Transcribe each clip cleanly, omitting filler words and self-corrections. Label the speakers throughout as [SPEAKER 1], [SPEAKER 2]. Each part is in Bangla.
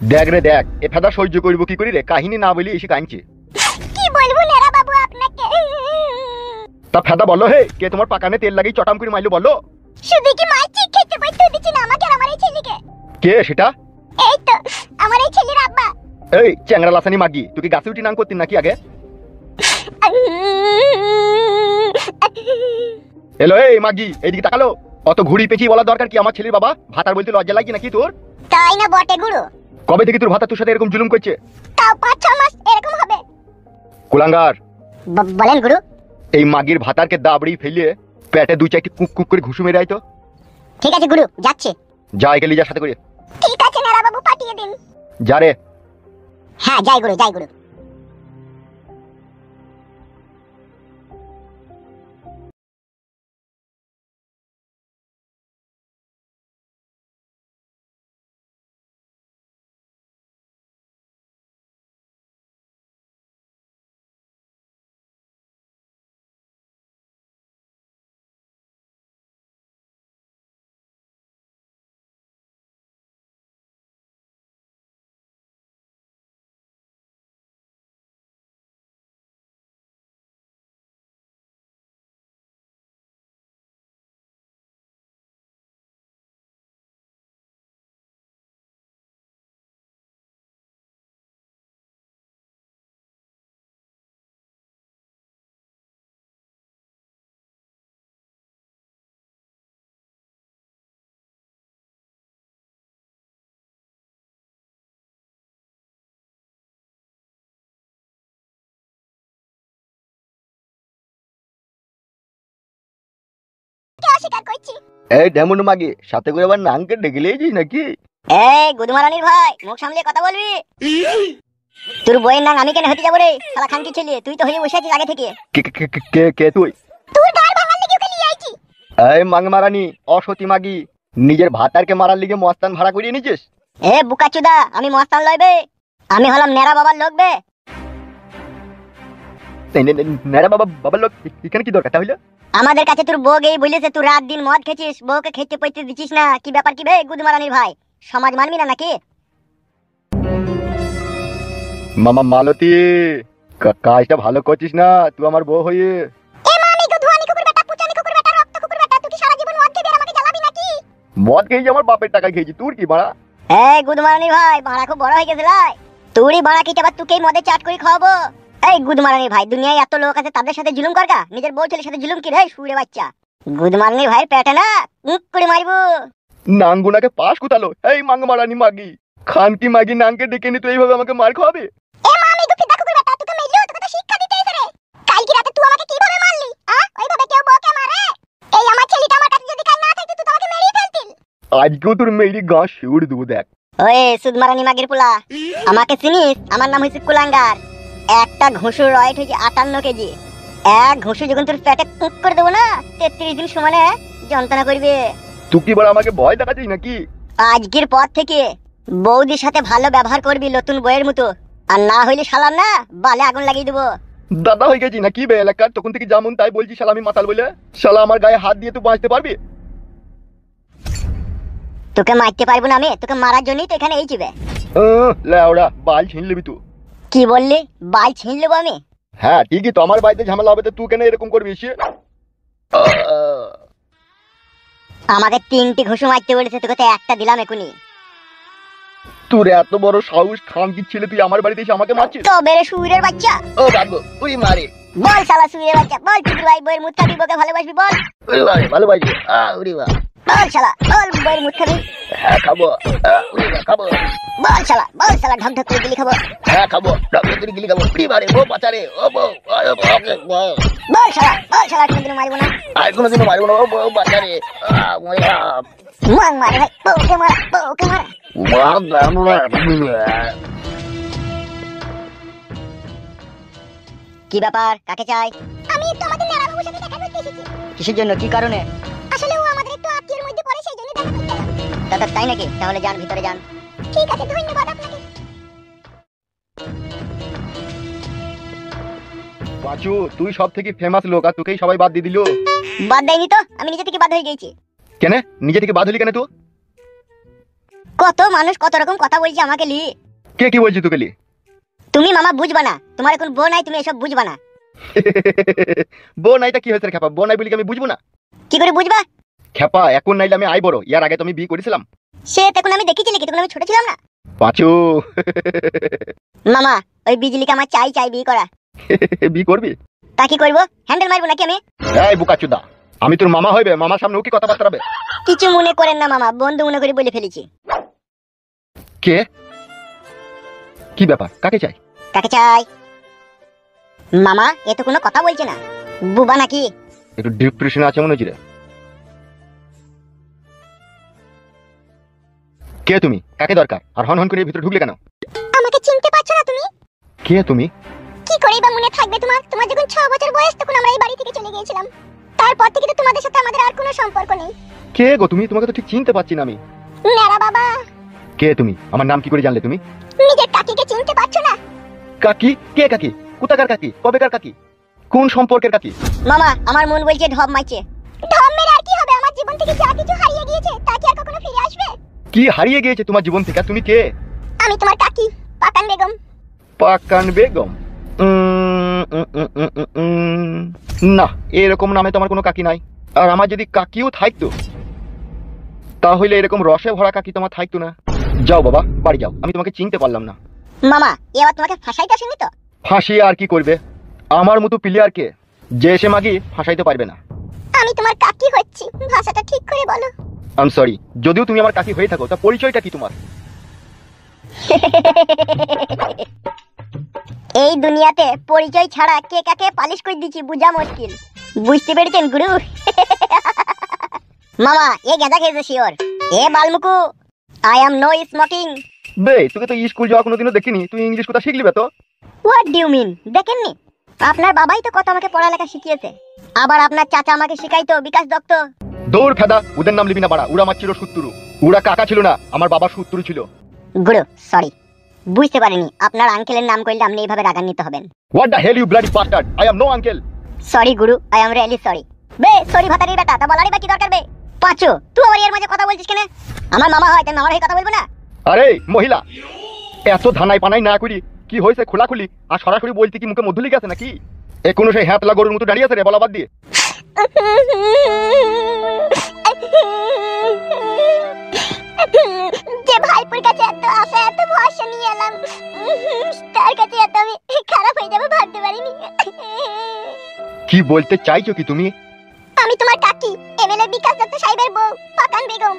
[SPEAKER 1] দেখ রে দেখ, এ ফেদা সহ্য করবো কি করি রে? কাহিনী না বলি এসে কাঁদছে।
[SPEAKER 2] কি বলবো নেরা বাবু আপনাকে?
[SPEAKER 1] তা ফেদা বলো, হে কে তোমার পাকানে তেল লাগিয়ে চটাম করে মাইলো বলো?
[SPEAKER 2] শুধু কি মারছি, খেতে পাইতে দিচ্ছি না আমাকে আর আমার এই ছেলেকে।
[SPEAKER 1] কে সেটা?
[SPEAKER 2] এই তো আমার এই ছেলের আব্বা।
[SPEAKER 1] এই চ্যাংরা লাসানি মাগি, তুই কি গাছে উঠি নাম করতিস নাকি আগে? এলো এই মাগি, এইদিকে তাকালো। অত ঘুড়ি পেঁচিয়ে বলার দরকার কি? আমার ছেলের বাবা ভাতার বলতে লজ্জা লাগে নাকি তোর?
[SPEAKER 2] তাই না বটে গুরু।
[SPEAKER 1] কবে থেকে তোর ভাতা তোর সাথে এরকম জুলুম করছে?
[SPEAKER 2] তাও 5-6 মাস এরকম হবে।
[SPEAKER 1] কুলাঙ্গার,
[SPEAKER 2] বলেন গুরু।
[SPEAKER 1] এই মাগির ভাতারকে দাবড়ি ফেলিয়ে পেটে 2-4টি কুক কুক করে ঘুষু মেরে আয় তো।
[SPEAKER 2] ঠিক আছে গুরু, যাচ্ছে।
[SPEAKER 1] যা একে লিজার সাথে করে।
[SPEAKER 2] ঠিক আছে নেরা বাবু, পাঠিয়ে দিন।
[SPEAKER 1] যা রে।
[SPEAKER 2] হ্যাঁ যাই গুরু, যাই গুরু। কে অস্বীকার করছি?
[SPEAKER 1] এই ডেমন মাগি, সাথে করে আবার নাংকে ডেকে লিয়েছিস নাকি?
[SPEAKER 2] এই গুদমারানির ভাই, মুখ সামলিয়ে কথা বলবি। তোর বইয়ের নাম আমি কেন হতে যাবো রে? শালা খানকি ছেলে, তুই তো হয়ে বসে আছিস আগে থেকে।
[SPEAKER 1] কে কে কে কে কে তুই?
[SPEAKER 2] তোর গার ভাঙার লাগি ওকে নিয়ে আইছি।
[SPEAKER 1] এই মাংমারানি অসতী মাগি, নিজের ভাতারকে মারার লিগে মস্তান ভাড়া করিয়ে নিছিস?
[SPEAKER 2] এ বুকাচুদা, আমি মস্তান লইবে? আমি হলাম নেরা বাবার লোক বে।
[SPEAKER 1] নেড়া বাবা বাবার লোক, এখানে কি দরকার তাহলে?
[SPEAKER 2] আমাদের কাছে তোর বউ গেই বলেছে তুই রাত দিন মদ খেছিস, বউকে খেতে পইতে দিছিস না। কি ব্যাপার কি বে গুদমারানির ভাই? সমাজ মানবি না নাকি?
[SPEAKER 1] মামা মালতী, কাজটা ভালো করছিস না তুই আমার বউ হয়ে।
[SPEAKER 2] এ মামি গুদওয়ানি কুকুর বেটা, পুচানি কুকুর বেটা, রক্ত কুকুর বেটা, তুই কি সারা জীবন মদ খেয়ে আমাকে জ্বালাবি নাকি?
[SPEAKER 1] মদ খেয়েছি, আমার বাপের টাকা খেয়েছি, তোর কি বাড়া?
[SPEAKER 2] এই গুদমারানির ভাই, বাড়া খুব বড় হয়ে গেছে লাই। তোরই বাড়া কি আবার তোকেই মদে চাট করে খাওয়াবো? এই গুদমারানির ভাই, দুনিয়ায় এত লোক আছে, তাদের সাথে জুলুম করগা, নিজের বউ ছেলের সাথে জুলুম কি রে শুয়ে বাচ্চা? গুদমারানির ভাইয়ের পেটে না মুখ করে মারবো।
[SPEAKER 1] নাঙ্গুনাকে পাশ কুতালো। এই মাংমারানি মাগি, খানকি মাগি নাংকে ডেকে নি তুই এইভাবে আমাকে মার খাওয়াবে?
[SPEAKER 2] এ মামি গুফিদা কুকুর বেটা, তোকে মেরেও তোকে তো শিক্ষা দিতে এসে রে। কালকে রাতে তুই আমাকে কিভাবে মারলি? ওইভাবে কেউ বউকে মারে? এই আমার ছেলেটা আমার কাছে যদি কাল না থাকতো তুই তো আমাকে মেরেই ফেলতিল।
[SPEAKER 1] আজকেও তোর মেয়েরই গা শিউর দেবো দেখ।
[SPEAKER 2] ওই সুদমারানি মাগির পোলা, আমাকে চিনিস? আমার নাম হইছে কুলাঙ্গার। একটা ঘুষুর রয়েট হইছে 58 কেজি। এক ঘুষু যখন তোর পেটে কুক করে দেবো না, 33 দিন সমানে যন্ত্রণা করবে।
[SPEAKER 1] তুই কি বড় আমাকে ভয় দেখাচ্ছিস নাকি?
[SPEAKER 2] আজকের পর থেকে বৌদির সাথে ভালো ব্যবহার করবি নতুন বইয়ের মতো, আর না হইলে শালার না বালে আগুন লাগিয়ে দেবো।
[SPEAKER 1] দাদা হয়ে গেছি নাকি বে এলাকার? তখন থেকে যেমন তাই বলছি শালা আমি মাতাল বলে। শালা আমার গায়ে হাত দিয়ে তুই বাঁচতে পারবি?
[SPEAKER 2] তোকে মারতে পারবো না আমি, তোকে মারার জন্যই তো এখানে এই চিবে।
[SPEAKER 1] লেওড়া, বাল ছিন লিবি তুই।
[SPEAKER 2] কি বললি? বাল ছিঁড় নেবো আমি?
[SPEAKER 1] হ্যাঁ ঠিকই তো, আমার বাড়িতে ঝামেলা হবে তো তুই কেন এরকম করবি?
[SPEAKER 2] আমাকে 3টি ঘুষু মারতে বলেছে, তোকে তো একটা দিলাম এখনই।
[SPEAKER 1] তোর এত বড় সাহস, খানকি ছেলে, তুই আমার বাড়িতে এসে আমাকে মারছিস?
[SPEAKER 2] তো বেরে শুইরের বাচ্চা।
[SPEAKER 1] ও বাবু তুই মারে।
[SPEAKER 2] বল শালা শুইরের বাচ্চা, বল তুই ভাই বইয়ের মুখ খাবি, বউকে ভালোবাসবি বল।
[SPEAKER 1] ওরে বাবা ভালোবাসি। ওরে বাবা।
[SPEAKER 2] বল শালা, বল বইয়ের মুখ খাবি।
[SPEAKER 1] হ্যাঁ খাবো। ওরে বাবা খাবো।
[SPEAKER 2] বল শালা ঢক ঢক করে গিলি খাবো।
[SPEAKER 1] হ্যাঁ খাবো, ডক্টর তুই গিলি খাবো। ওরে বাবা ও বাঁচারে, ও বউ।
[SPEAKER 2] বল শালা কোনদিন মারবো না।
[SPEAKER 1] আর কোনোদিন মারবো না, ও বউ বাঁচারে।
[SPEAKER 2] মাং মারে ভাই, বউকে মারা। কি ব্যাপার, কাকে চাই? আমি তো আমাদের নেড়া বাবুর সাথে দেখা করতে এসেছি। কিসের জন্য, কি কারণে? আসলে ও আমাদের একটু আত্মীয়ের মধ্যে পড়ে, সেই জন্য দেখা করতে এলাম। দাদা তাই নাকি? তাহলে যান, ভিতরে যান। ঠিক আছে, ধন্যবাদ আপনাকে।
[SPEAKER 1] পাঁচু, তুই সব থেকে ফেমাস লোক, আর তোকেই সবাই বাদ দিয়ে দিল।
[SPEAKER 2] বাদ দেয়নি তো, আমি নিজে থেকে বাদ হয়ে গেছি।
[SPEAKER 1] কেন নিজে থেকে বাদ হলি কেন তুই?
[SPEAKER 2] কত মানুষ কত রকম কথা বলছে আমাকে লি।
[SPEAKER 1] কে কি বলছি তোকে লি?
[SPEAKER 2] তুমি মামা বুঝবা না, তোমার এখন বউ নাই, তুমি এসব বুঝবা না।
[SPEAKER 1] বউ নাইটা কি হয়েছে রে খেপা? বউ নাই বলি কি আমি বুঝবো না?
[SPEAKER 2] কি করে বুঝবা?
[SPEAKER 1] খেপা এখন নাইলে আমি আই বড়, ইয়ার আগে তো আমি বিয়ে করেছিলাম।
[SPEAKER 2] সে তখন আমি দেখেছি নাকি, তখন আমি ছোট ছিলাম না।
[SPEAKER 1] পাঁচু।
[SPEAKER 2] মামা ওই বিজলিকে আমার চাই চাই বিয়ে করা।
[SPEAKER 1] বিয়ে করবি?
[SPEAKER 2] তা কি করবো, হ্যান্ডেল মারবো নাকি আমি?
[SPEAKER 1] এই বুকাচুদা, আমি তোর মামা হইবে, মামার সামনে কি কথাবার্তা হবে?
[SPEAKER 2] কিছু মনে করেন না মামা, বন্ধু মনে করে বলে ফেলেছি।
[SPEAKER 1] কে? কি ব্যাপার, কাকে চাই?
[SPEAKER 2] কাকে চাই? মামা এ তো কোনো কথা বলছে না, বুবা নাকি?
[SPEAKER 1] একটু ডিপ্রেশন আছে মনে হচ্ছে রে। কে তুমি? কাকে দরকার? আর হন হন করে ভিতরে ঢুকলে কেন?
[SPEAKER 2] আমাকে চিনতে পারছো না তুমি?
[SPEAKER 1] কে তুমি?
[SPEAKER 2] কি করেই বা মনে থাকবে তোমার? তোমার যখন 6 বছর বয়স তখন আমরা এই বাড়ি থেকে চলে গিয়েছিলাম। তারপর থেকে তো তোমাদের সাথে আমাদের আর কোনো সম্পর্ক নেই।
[SPEAKER 1] কে গো তুমি? তোমাকে তো ঠিক চিনতে পারছি না আমি।
[SPEAKER 2] নেড়া বাবা।
[SPEAKER 1] কে তুমি? আমার নাম কি করে জানলে তুমি?
[SPEAKER 2] নিজের কাকিকে চিনতে পারছো না?
[SPEAKER 1] কাকি? কে কাকি? কোথাকার কাকি? কবেকার কাকি? কোন সম্পর্কের কাকি?
[SPEAKER 2] মামা আমার মন বলছে ঢপ মারছে। ঢপ মেরে আর কি হবে? আমার জীবন থেকে যা কিছু হারিয়ে গিয়েছে তা কি আর কখনো ফিরে আসবে?
[SPEAKER 1] কি হারিয়ে গিয়েছে তোমার জীবন থেকে? তুমি কে?
[SPEAKER 2] আমি তোমার কাকি, পাকান বেগম।
[SPEAKER 1] পাকান বেগম? না, এরকম নামে তোমার কোনো কাকি নাই। আর আমার যদি কাকিও থাকতো তাহলে এরকম রসে ভরা কাকি তোমার থাকতো না। যাও বাবা, বাড়ি যাও, আমি তোমাকে চিনতে পারলাম না।
[SPEAKER 2] মামা এবার তোমাকে ফাঁসাইতে আসেনি তো?
[SPEAKER 1] ফাঁসিয়ে আর কি করবে? আমার মতো প্লেয়ারকে যে এসে মাগি ফাঁসাইতে পারবে না।
[SPEAKER 2] আমি তোমার কাকি হচ্ছি, ভাষাটা ঠিক করে বলো।
[SPEAKER 1] আই এম সরি, যদিও তুমি আমার কাকি হয়ে থাকো, তা পরিচয়টা কি তোমার?
[SPEAKER 2] এই দুনিয়াতে পরিচয় ছাড়া কে কাকে পালিশ করে দিচ্ছি বুঝা মুশকিল। বুঝতে পেরেছেন গুরু? মামা এ গাঁজা খেয়েছে শিওর। এ বালমুকু, আই অ্যাম নো স্মোকিং।
[SPEAKER 1] বে, তোকে তো স্কুল যাওয়া কোনোদিনও দেখিনি, তুই ইংলিশ কথা শিখলি বে তো?
[SPEAKER 2] What do you mean? দেখেননি? আপনার বাবাই তো কত আমাকে পড়ালেখা শিখিয়েছে। আবার আপনার চাচা আমাকে শিখাইতো বিকাশ দত্ত।
[SPEAKER 1] দৌড় ফেদা, ওদের নাম লিবি না বাড়া। ওরা আমার ছিল শত্রু, ওরা কাকা ছিল না, আমার বাবার শত্রু ছিল।
[SPEAKER 2] গুরু সরি, বুঝতে পারিনি আপনার আঙ্কেলের নাম করলে আপনি এইভাবে রাগান্বিত হবেন।
[SPEAKER 1] What the hell you bloody bastard, I am no uncle.
[SPEAKER 2] Sorry গুরু, আই অ্যাম রিয়েলি সরি। বে সরি ভাতারি বেটা, তা বলারই বা কি দরকার বে? পাঁচু তুই আমার এর মাঝে কথা বলছিস কেন? আমার মামা হয় তাই মামার হয়ে কথা বলবো না?
[SPEAKER 1] আরে মহিলা, এত ধানাই পানাই না করি কি হয়েছে খোলাখুলি আর সরাসরি বলতে কি মুখে মধু লেগে আছে নাকি? এ কোনো সেই হ্যাতলা গরুর মতো দাঁড়িয়ে আছে রে, বলা বাদ দিয়ে।
[SPEAKER 2] যে ভাইপুর কাছে এত আশা এত ভরসা নিয়ে এলাম, তার কাছে এত আমি খারাপ হয়ে যাবে ভাবতে পারিনি।
[SPEAKER 1] কি বলতে চাইছো কি তুমি?
[SPEAKER 2] আমি তোমার কাকি, এমএলএ বিকাশ দত্ত সাহেবের বউ পাকান বেগম।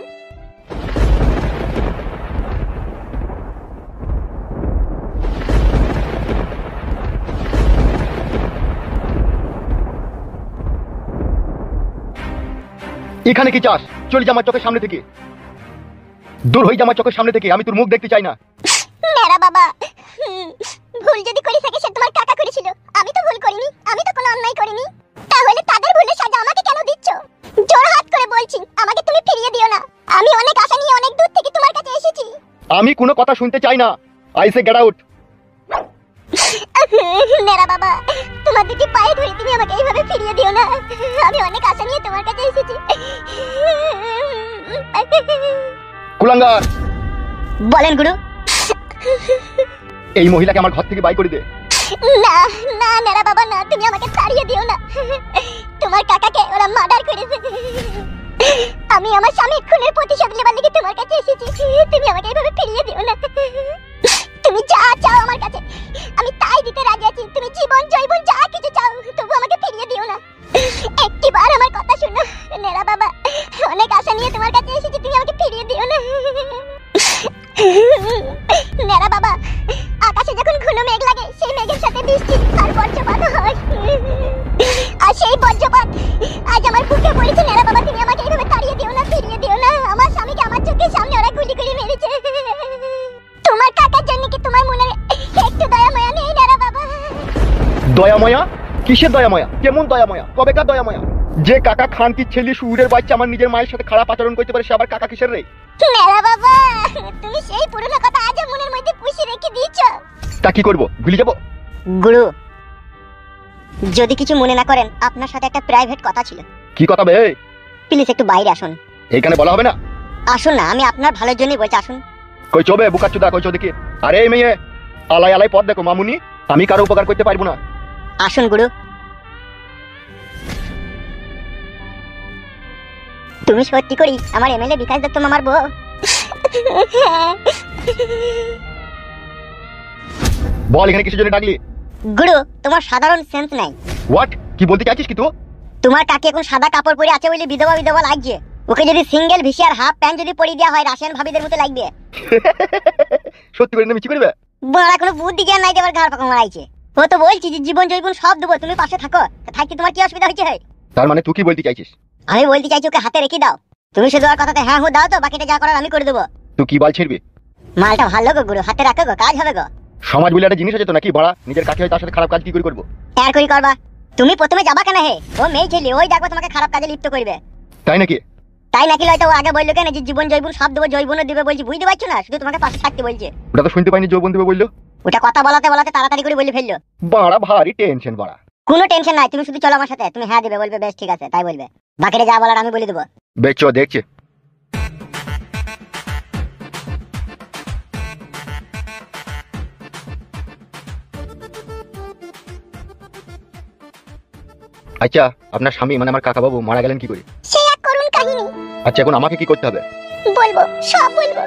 [SPEAKER 1] এখানে কি চাস? চলে যা আমার চোখের সামনে থেকে, দূর হয়ে যা আমার চোখের সামনে থেকে, আমি তোর মুখ দেখতে চাই না।
[SPEAKER 2] মেরা বাবা, ভুল যদি করে থাকে সে তোমার কাকা করেছিল, আমি তো ভুল করিনি, আমি তো কোনো অন্যায় করিনি। তাহলে তাদের ভুলের সাজা আমাকে কেন দিচ্ছ? জোরহাত করে বলছি আমাকে তুমি ফিরিয়ে দিও না। আমি অনেক আশা নিয়ে অনেক দূর থেকে তোমার কাছে এসেছি।
[SPEAKER 1] আমি কোনো কথা শুনতে চাই না, আই সে গেট আউট।
[SPEAKER 2] মেরা বাবা, তোমার দুটি পায়ে ধরে তুমি আমাকে এইভাবে ফিরিয়ে দিও না, আমি অনেক আশা নিয়ে তোমার কাছে এসেছি।
[SPEAKER 1] কুলাঙ্গার,
[SPEAKER 2] বলেন গুরু।
[SPEAKER 1] এই মহিলাকে আমার ঘর থেকে বাই করে দে।
[SPEAKER 2] না না মেরা বাবা না, তুমি আমাকে তাড়িয়ে দিও না। তোমার কাকাকে ওরা মার্ডার করেছে। আমি আমার স্বামীর খুনের প্রতিশোধ নেবার লাগি তোমার কাছে এসেছি, তুমি আমাকে এইভাবে ফিরিয়ে দিও না। তুমি যা চাও আমার কাছে আমি তাই দিতে রাজি আছি, তুমি জীবন জৈবন যা কিছু চাও, তবু আমাকে ফিরিয়ে দিও না। একটিবার আমার কথা শোনো নেড়া বাবা, অনেক আশা নিয়ে তোমার কাছে এসেছি, তুমি আমাকে ফিরিয়ে দিও না। নেড়া বাবা, আকাশে যখন ঘন মেঘ লাগে সেই মেঘের সাথে বৃষ্টি আর বজ্রপাত হয়, আর সেই বজ্রপাত আজ আমার বুকে পড়েছে। নেড়া বাবা, তুমি আমাকে এইভাবে তাড়িয়ে দিও না, ফিরিয়ে দিও না। আমার স্বামীকে আমার চোখের সামনে ওরা গুলি করে মেরেছে। তোমার কাকার জন্য কি তোমার মনে একটু দয়া মায়া নেই নেড়া বাবা?
[SPEAKER 1] দয়া মায়া? কিসের দয়া মায়া? কেমন দয়া মায়া? কবেকার দয়া মায়া? যে কাকা খান কি ছেলে সুরের বাচ্চা আমার নিজের মায়ের সাথে খারাপ আচরণ করতে পারে, সে আবার কাকা কিসের রে?
[SPEAKER 2] নেড়া বাবা, তুমি সেই পুরনো কথা আজ মনের মধ্যে পুষে রেখে দিয়েছো।
[SPEAKER 1] তা কি করব, ভুলে যাব?
[SPEAKER 2] গুরু যদি কিছু মনে না করেন, আপনার সাথে একটা প্রাইভেট কথা ছিল।
[SPEAKER 1] কি কথা বে?
[SPEAKER 2] প্লিজ একটু বাইরে আসুন।
[SPEAKER 1] এইখানে বলা হবে না।
[SPEAKER 2] আসুন না, আমি আপনার ভালোর জন্যই বলছি, আসুন।
[SPEAKER 1] কই চবে বুকাচ্চুদা, কই চো দেখি। আরে এই মেয়ে, আলাই আলাই পথ দেখো মামুনি, আমি কারো উপকার করতে পারবো না।
[SPEAKER 2] আসুন গুরু। তুমি সত্যি করি আমার এমএলএ বিকাশ দত্ত মামার বউ?
[SPEAKER 1] বল এখানে কিসের জন্য ডাকলি?
[SPEAKER 2] গুরু, তোমার সাধারণ সেন্স নাই।
[SPEAKER 1] হোয়াট? কি বলতে চাইছিস কি তুই?
[SPEAKER 2] তোমার কাকি এখন সাদা কাপড় পরে আছে বলে বিধবা বিধবা লাগছে। ওকে যদি সিঙ্গেল ভিসি আর হাফ প্যান্ট যদি পরিয়ে দেওয়া হয় রাশিয়ান ভাবিদের মতো লাগবে।
[SPEAKER 1] সত্যি করে না মিছি করবে?
[SPEAKER 2] বড়া কোনো বুদ্ধি জ্ঞান নাই, দেবার গাঁড় পাকা মারাইছে। ও তো বলছি যে জীবন জৈবন সব দেবো, তুমি পাশে থাকো। থাকতে তোমার কি অসুবিধা হয়েছে?
[SPEAKER 1] তার মানে তুই কি বলতে চাইছিস?
[SPEAKER 2] আমি বলতে চাইছি ওকে হাতে রেখে দাও। তুমি শুধু আর কথাতে হ্যাঁ হু দাও তো, বাকিটা যা করার আমি করে দেবো।
[SPEAKER 1] তুই কি বল ছিড়বি?
[SPEAKER 2] মালটা ভালো গো গুরু, হাতে রাখো গো, কাজ হবে গো।
[SPEAKER 1] সমাজ বলে একটা জিনিস আছে তো নাকি বড়া? নিজের কাকি হয় তার সাথে খারাপ কাজ কি করে করবো?
[SPEAKER 2] আর করি করবা। তুমি প্রথমে যাবা কেন হে? ও মেয়ে ছেলে, ওই দেখো তোমাকে খারাপ কাজে লিপ্ত করবে।
[SPEAKER 1] তাই নাকি?
[SPEAKER 2] তাই নাকি লয়তো ও আগে বললো কেন যে জীবন জৈবন সব দেবো, জৈবনও দিবে বলছি, বুঝতে পারছো না? শুধু তোমাকে পাশে থাকতে বলছে।
[SPEAKER 1] ওটা তো শুনতে পাইনি, যৌবন দেবে বললো।
[SPEAKER 2] ওটা কথা বলাতে বলাতে তাড়াতাড়ি করে বলে ফেললো।
[SPEAKER 1] বাড়া ভারী টেনশন বাড়া।
[SPEAKER 2] কোনো টেনশন নাই, তুমি শুধু চলো আমার সাথে। তুমি হ্যাঁ দিবে, বলবে বেশ ঠিক আছে তাই বলবে, বাকিটা যা বলার আমি বলে দেবো।
[SPEAKER 1] বেচ দেখছে। আচ্ছা, আপনার স্বামী মানে আমার কাকা বাবু মারা গেলেন কি করে?
[SPEAKER 2] সে এক করুণ কাহিনী।
[SPEAKER 1] আচ্ছা, এখন আমাকে কি করতে হবে?
[SPEAKER 2] বলবো, সব বলবো।